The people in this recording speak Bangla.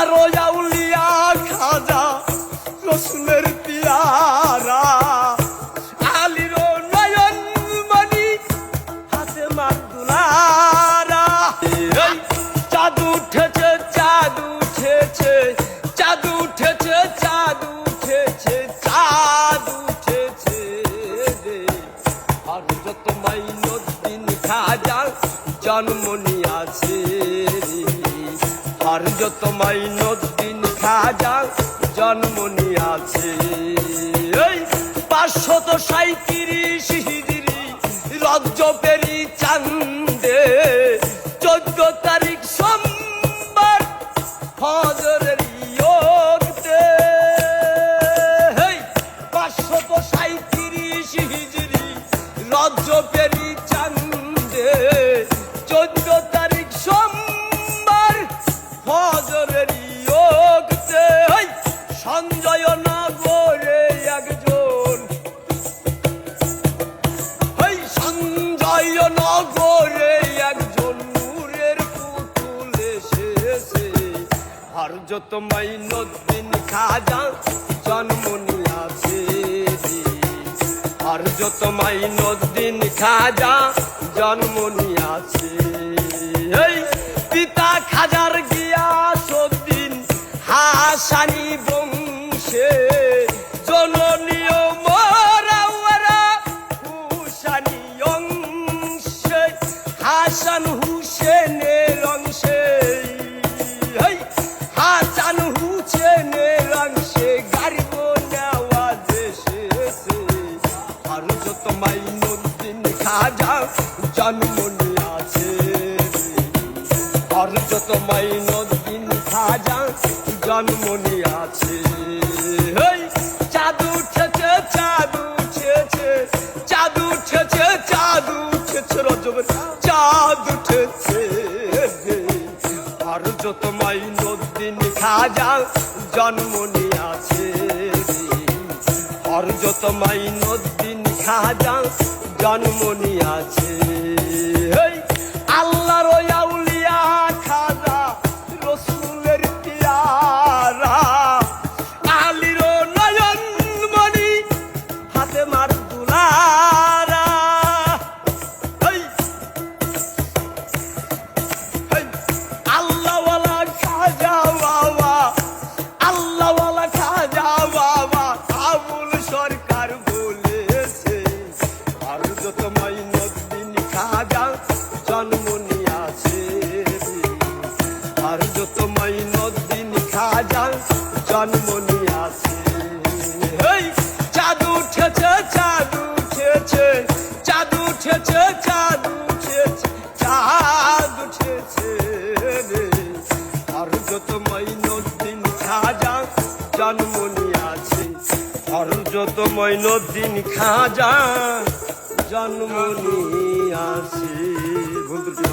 আল্লাহর আউলিয়া খাজা রসুলের পিয়ারা আলীর নয়ন মনি হাতে মাতুলারা চাঁদ উঠেছে চাঁদ উঠেছে চাঁদ উঠেছে চাঁদ উঠেছে চাঁদ উঠেছে আর যত মাইনুদ্দিন খাজা জন্ম নিয়াছে আর যত মাইনুদ্দিন খাজা জন্ম নিয়াছে 537 হিজরি রজবেরি চাঁদে 14 তারিখ সোমবার ফজরের ইয়তে 537 হিজরি রজবেরি চাঁদে 14 তারিখ সোমবার ফজরের ইয়তে সঞ্জয় নগরে একজন সঞ্জয় নগরে একজন নূরের পুতুল এসেছে আর যত মাইনুদ্দিন খাজা জন্ম নিয়াছে আর যত মাইনুদ্দিন খাজা জন্ম নিয়াছে পিতা খাজার গিয়াসউদ্দিন হাসানি বংশে জননীয় মোরাওয়ারা হুসানি অংশে হাসান হুসেনের অংশে হাসান হুসেনের অংশে গারিব নেওয়াজ এসেছে আর যত মাইনুদ্দিন খাজা জন্ম নিয়াছে আর যত মাইনুদ্দিন খাজা জন্ম নিয়াছে চাঁদ উঠেছে চাঁদ উঠেছে চাঁদ উঠেছে চাঁদ উঠেছে রজবের চাঁদ উঠেছে আর যত মাইনুদ্দিন খাজা জন্ম নিয়াছে আর যত মাইনুদ্দিন খাজা জন্ম নিয়াছে আল্লাহর আউলিয়া খাজা রসুলের পিয়ারা আলীর নয়ন মনি হাতে মাতুলারা আল্লাহওয়ালা খাজা বাবা আল্লাহওয়ালা খাজা বাবা আবুল সরকার বলেছে আর যত মাইনুদ্দিন খাজা জন্ম নিয়াছে আর যত মাইনুদ্দিন খাজা জন্ম নিয়াছে চাঁদ উঠেছে চাঁদ উঠেছে চাঁদ উঠেছে চাঁদ উঠেছে চাঁদ উঠেছে আর যত মাইনুদ্দিন খাজা জন্ম নিয়াছে আর যত মাইনুদ্দিন খাজা জন্ম নিয়াছে বন্ধুটি